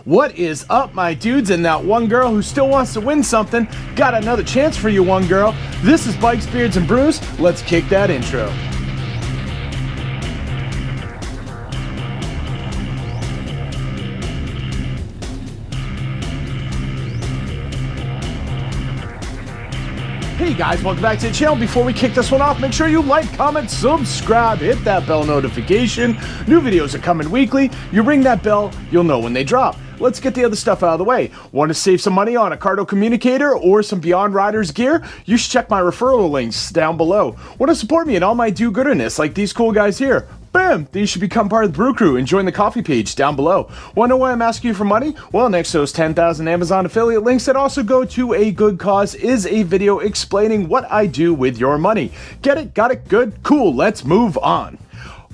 What is up, my dudes, and that one girl who still wants to win something? Got another chance for you, one girl. This is Bikes, Beards, and Brews. Let's kick that intro. Hey guys, welcome back to the channel. Before we kick this one off, make sure you like, comment, subscribe, hit that bell notification. New videos are coming weekly. You ring that bell, you'll know when they drop. Let's get the other stuff out of the way. Want to save some money on a Cardo communicator or some Beyond Riders gear? You should check my referral links down below. Want to support me in all my do-gooderness like these cool guys here? Bam! These should become part of the Brew Crew and join the coffee page down below. Want to know why I'm asking you for money? Well, next to those 10,000 Amazon affiliate links that also go to a good cause is a video explaining what I do with your money. Get it? Got it? Good? Cool. Let's move on.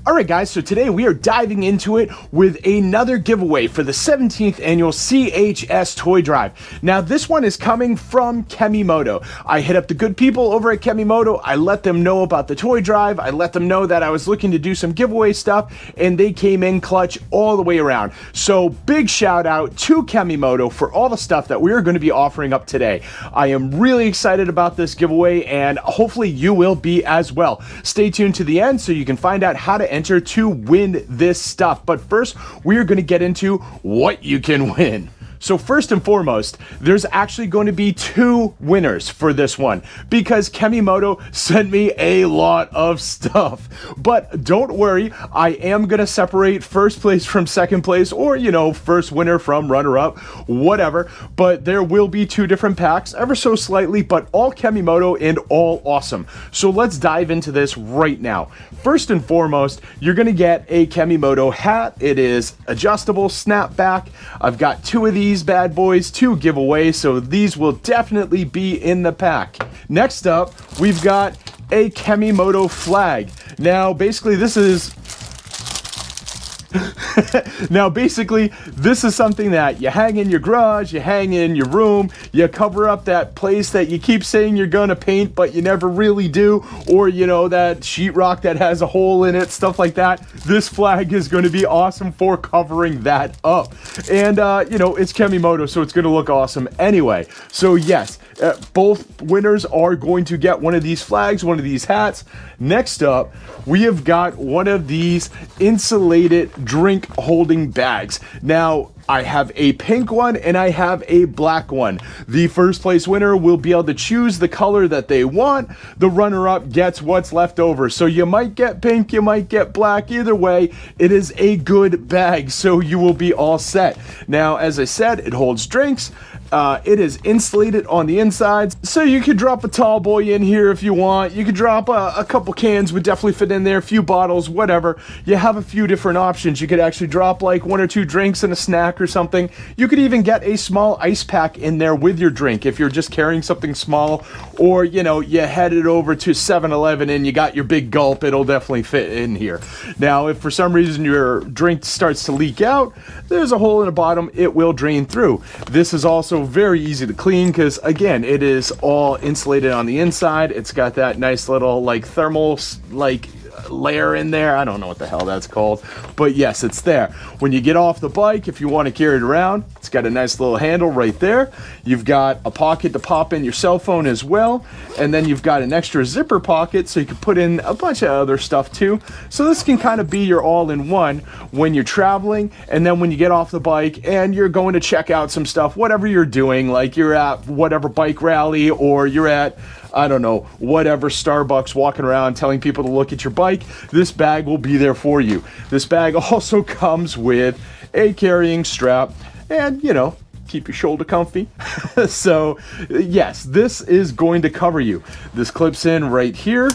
Alright guys, so today we are diving into it with another giveaway for the 17th annual CHS Toy Drive. Now this one is coming from Kemimoto. I hit up the good people over at Kemimoto, I let them know about the toy drive, I let them know that I was looking to do some giveaway stuff, and they came in clutch all the way around. So big shout out to Kemimoto for all the stuff that we are going to be offering up today. I am really excited about this giveaway, and hopefully you will be as well. Stay tuned to the end so you can find out how to enter to win this stuff. But first, we are going to get into what you can win. So first and foremost, there's actually going to be two winners for this one because Kemimoto sent me a lot of stuff. But don't worry, I am going to separate first place from second place, or, you know, first winner from runner-up, whatever. But there will be two different packs, ever so slightly, but all Kemimoto and all awesome. So let's dive into this right now. First and foremost, you're going to get a Kemimoto hat. It is adjustable, snapback. I've got two of these bad boys to give away, so these will definitely be in the pack. Next up, we've got a Kemimoto flag. Now basically this is something that you hang in your garage, you hang in your room, you cover up that place that you keep saying you're gonna paint but you never really do, or you know, that sheetrock that has a hole in it, stuff like that. This flag is going to be awesome for covering that up. And you know, it's Kemimoto, so it's gonna look awesome anyway. So yes, both winners are going to get one of these flags, one of these hats. Next up, we have got one of these insulated drink holding bags. Now, I have a pink one and I have a black one. The first place winner will be able to choose the color that they want. The runner-up gets what's left over. So you might get pink, you might get black. Either way, it is a good bag, so you will be all set. Now, as I said, it holds drinks. It is insulated on the insides, so you could drop a tall boy in here if you want. You could drop a couple cans, would definitely fit in there, a few bottles, whatever. You have a few different options. You could actually drop like one or two drinks and a snack or something. You could even get a small ice pack in there with your drink if you're just carrying something small, or you know, you headed over to 7-Eleven and you got your big gulp. It'll definitely fit in here. Now, if for some reason your drink starts to leak out, there's a hole in the bottom, it will drain through. This is also very easy to clean because again, it is all insulated on the inside. It's got that nice little like thermal like layer in there. I don't know what the hell that's called, but yes, it's there. When you get off the bike, if you want to carry it around, it's got a nice little handle right there. You've got a pocket to pop in your cell phone as well, and then you've got an extra zipper pocket so you can put in a bunch of other stuff too. So this can kind of be your all-in-one when you're traveling, and then when you get off the bike and you're going to check out some stuff, whatever you're doing, like you're at whatever bike rally, or you're at, I don't know, whatever, Starbucks, walking around telling people to look at your bike, this bag will be there for you. This bag also comes with a carrying strap and, you know, keep your shoulder comfy. So yes, this is going to cover you. This clips in right here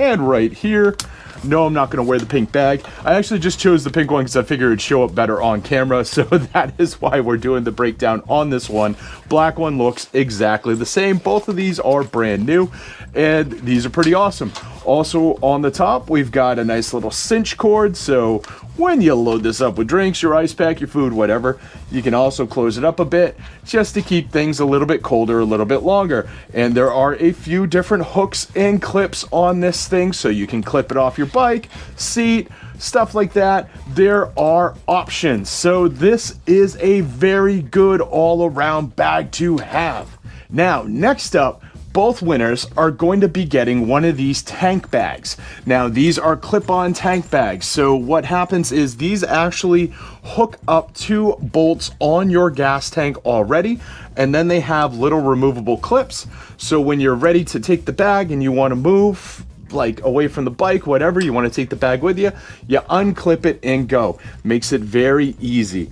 and right here. No, I'm not going to wear the pink bag. I actually just chose the pink one because I figured it'd show up better on camera, so that is why we're doing the breakdown on this one. Black one looks exactly the same. Both of these are brand new, and these are pretty awesome. Also on the top, we've got a nice little cinch cord, so when you load this up with drinks, your ice pack, your food, whatever, you can also close it up a bit just to keep things a little bit colder, a little bit longer. And there are a few different hooks and clips on this thing, so you can clip it off your bike, seat, stuff like that. There are options. So this is a very good all-around bag to have. Now, next up, both winners are going to be getting one of these tank bags. Now, these are clip-on tank bags. So what happens is these actually hook up to bolts on your gas tank already, and then they have little removable clips. So when you're ready to take the bag and you want to move, like away from the bike, whatever, you want to take the bag with you, you unclip it and go. Makes it very easy.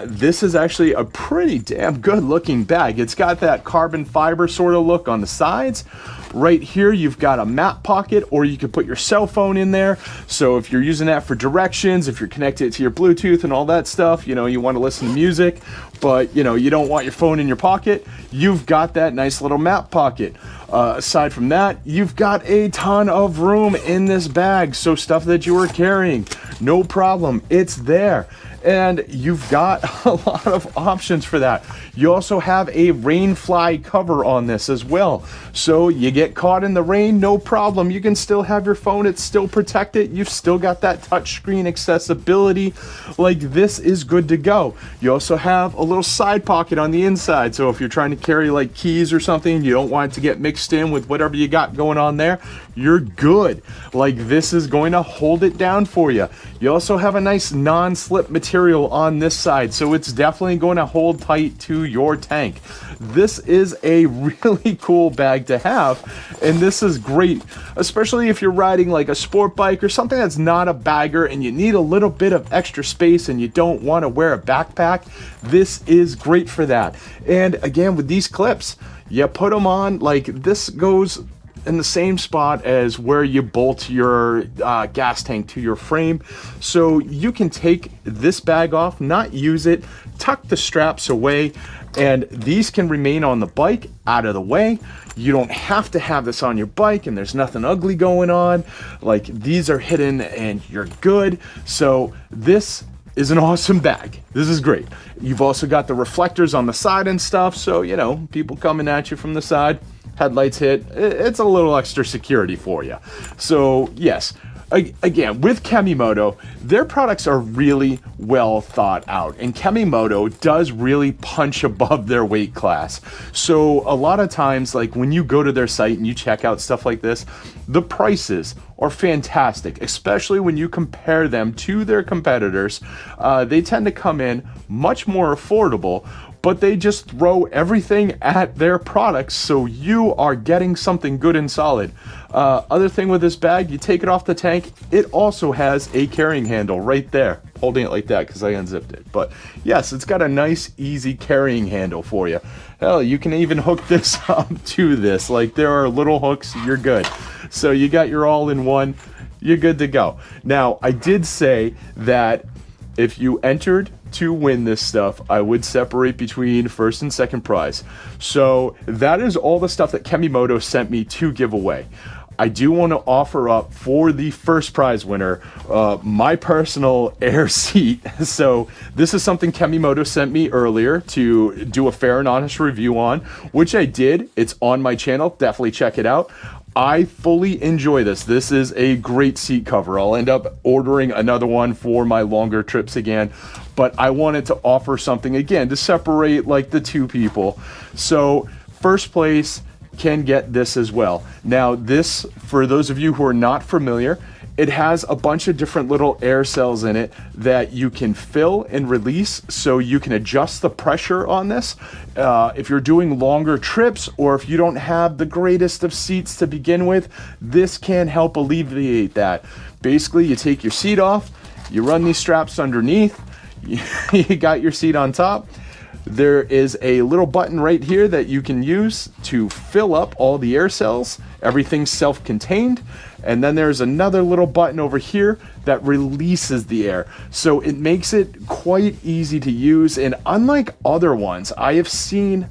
This is actually a pretty damn good looking bag. It's got that carbon fiber sort of look on the sides. Right here, you've got a map pocket, or you could put your cell phone in there. So if you're using that for directions, if you're connected to your Bluetooth and all that stuff, you know, you want to listen to music, but you know, you don't want your phone in your pocket, you've got that nice little map pocket. Aside from that, you've got a ton of room in this bag. So stuff that you are carrying, no problem, it's there. And you've got a lot of options for that. You also have a rain fly cover on this as well. So you get caught in the rain, no problem. You can still have your phone, it's still protected. You've still got that touchscreen accessibility. Like, this is good to go. You also have a little side pocket on the inside. So if you're trying to carry like keys or something, you don't want it to get mixed in with whatever you got going on there, you're good. Like, this is going to hold it down for you. You also have a nice non-slip material on this side, so it's definitely going to hold tight to your tank. This is a really cool bag to have, and this is great, especially if you're riding like a sport bike or something that's not a bagger and you need a little bit of extra space and you don't want to wear a backpack. This is great for that. And again, with these clips, you put them on, like this goes in the same spot as where you bolt your gas tank to your frame. So you can take this bag off, not use it, tuck the straps away, and these can remain on the bike out of the way. You don't have to have this on your bike and there's nothing ugly going on. Like, these are hidden and you're good. So this is an awesome bag. This is great. You've also got the reflectors on the side and stuff, so you know, people coming at you from the side, headlights hit, it's a little extra security for you. So yes, again, with Kemimoto, their products are really well thought out, and Kemimoto does really punch above their weight class. So a lot of times, like when you go to their site and you check out stuff like this, the prices are fantastic, especially when you compare them to their competitors. They tend to come in much more affordable, but they just throw everything at their products, so you are getting something good and solid. Other thing with this bag, you take it off the tank, it also has a carrying handle right there. Holding it like that because I unzipped it. But yes, it's got a nice, easy carrying handle for you. Hell, you can even hook this up to this. Like, there are little hooks, you're good. So you got your all-in-one, you're good to go. Now, I did say that if you entered to win this stuff, I would separate between first and second prize. So that is all the stuff that Kemimoto sent me to give away. I do want to offer up for the first prize winner my personal air seat. So this is something Kemimoto sent me earlier to do a fair and honest review on, which I did. It's on my channel, definitely check it out. I fully enjoy this. This is a great seat cover. I'll end up ordering another one for my longer trips again, but I wanted to offer something again to separate like the two people. So first place can get this as well. Now this, for those of you who are not familiar, it has a bunch of different little air cells in it that you can fill and release, so you can adjust the pressure on this. If you're doing longer trips, or if you don't have the greatest of seats to begin with, this can help alleviate that. Basically, you take your seat off, you run these straps underneath, you got your seat on top. There is a little button right here that you can use to fill up all the air cells. Everything's self-contained. And then there's another little button over here that releases the air. So it makes it quite easy to use. And unlike other ones, I have seen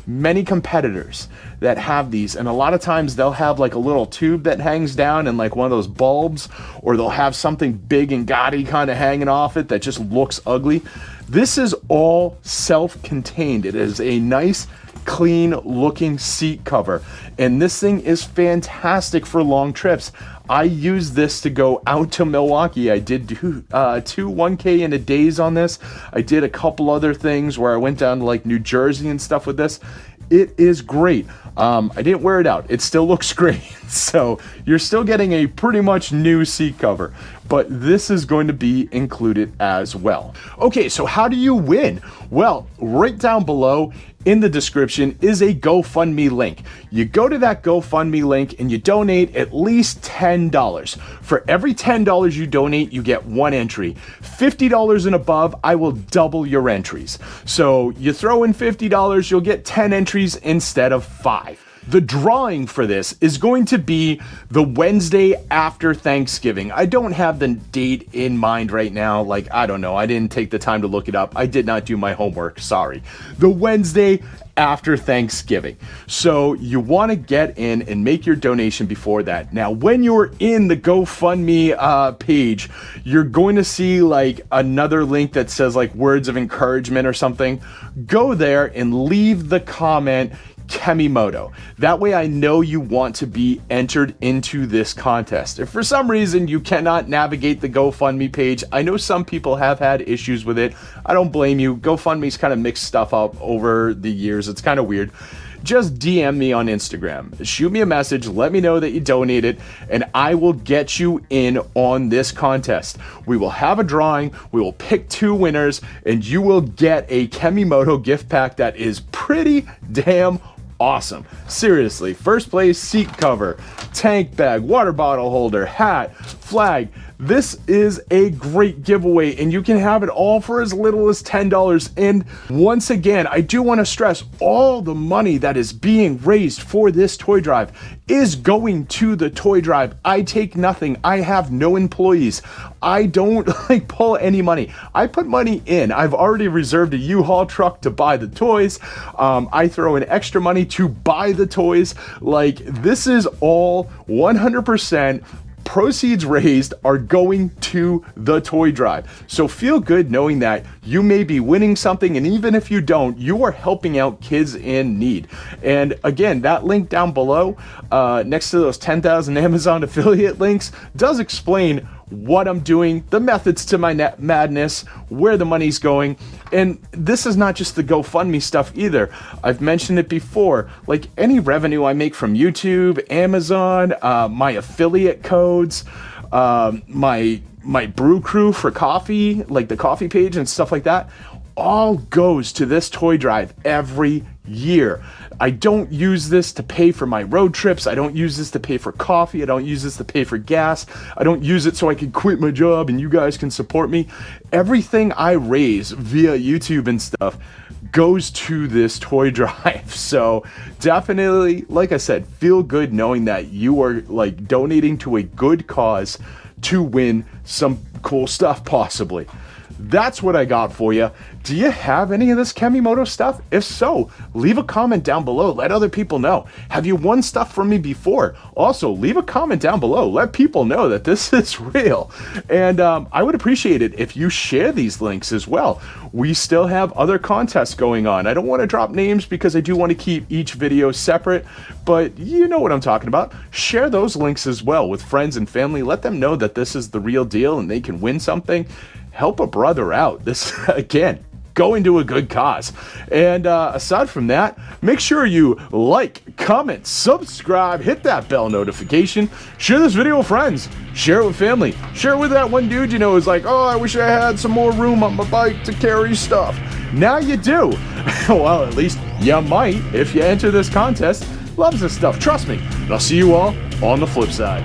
many competitors that have these, and a lot of times they'll have like a little tube that hangs down and like one of those bulbs, or they'll have something big and gaudy kind of hanging off it that just looks ugly. This is all self-contained. It is a nice, clean looking seat cover, and this thing is fantastic for long trips. I use this to go out to Milwaukee. I did do 2 1K in a days on this. I did a couple other things where I went down to like New Jersey and stuff with this. It is great. I didn't wear it out. It still looks great. So you're still getting a pretty much new seat cover, but this is going to be included as well. Okay, so how do you win? Well, right down below in the description is a GoFundMe link. You go to that GoFundMe link and you donate at least $10. For every $10 you donate, you get 1 entry. $50 and above, I will double your entries. So you throw in $50, you'll get 10 entries instead of 5. The drawing for this is going to be the Wednesday after Thanksgiving. I don't have the date in mind right now. Like, I don't know. I didn't take the time to look it up. I did not do my homework. Sorry. The Wednesday after Thanksgiving. So you want to get in and make your donation before that. Now, when you're in the GoFundMe page, you're going to see like another link that says like words of encouragement or something. Go there and leave the comment Kemimoto. That way I know you want to be entered into this contest. If for some reason you cannot navigate the GoFundMe page, I know some people have had issues with it. I don't blame you. GoFundMe's kind of mixed stuff up over the years. It's kind of weird. Just DM me on Instagram. Shoot me a message, let me know that you donated, and I will get you in on this contest. We will have a drawing, we will pick 2 winners, and you will get a Kemimoto gift pack that is pretty damn awesome. Seriously, first place seat cover, tank bag, water bottle holder, hat, flag. This is a great giveaway, and you can have it all for as little as $10. And once again, I do want to stress all the money that is being raised for this toy drive is going to the toy drive. I take nothing. I have no employees. I don't like pull any money. I put money in. I've already reserved a U-Haul truck to buy the toys. I throw in extra money to buy the toys. Like, this is all 100% proceeds raised are going to the toy drive. So feel good knowing that you may be winning something, and even if you don't, you are helping out kids in need. And again, that link down below, next to those 10,000 Amazon affiliate links, does explain what I'm doing, the methods to my madness, where the money's going. And this is not just the GoFundMe stuff either. I've mentioned it before, like any revenue I make from YouTube, Amazon, my affiliate codes, my Brew Krew for coffee, like the coffee page and stuff like that, all goes to this toy drive every year. I don't use this to pay for my road trips. I don't use this to pay for coffee. I don't use this to pay for gas. I don't use it so I can quit my job and you guys can support me. Everything I raise via YouTube and stuff goes to this toy drive. So definitely, like I said, feel good knowing that you are like donating to a good cause to win some cool stuff possibly. That's what I got for you. Do you have any of this Kemimoto stuff? If so, leave a comment down below. Let other people know. Have you won stuff from me before? Also, leave a comment down below. Let people know that this is real. And I would appreciate it if you share these links as well. We still have other contests going on. I don't want to drop names because I do want to keep each video separate, but you know what I'm talking about. Share those links as well with friends and family. Let them know that this is the real deal and they can win something. Help a brother out. This, again, going to a good cause. And aside from that, make sure you like, comment, subscribe, hit that bell notification, share this video with friends, share it with family, share it with that one dude you know who's like, oh, I wish I had some more room on my bike to carry stuff. Now you do. Well, at least you might if you enter this contest. Loves this stuff, trust me. And I'll see you all on the flip side.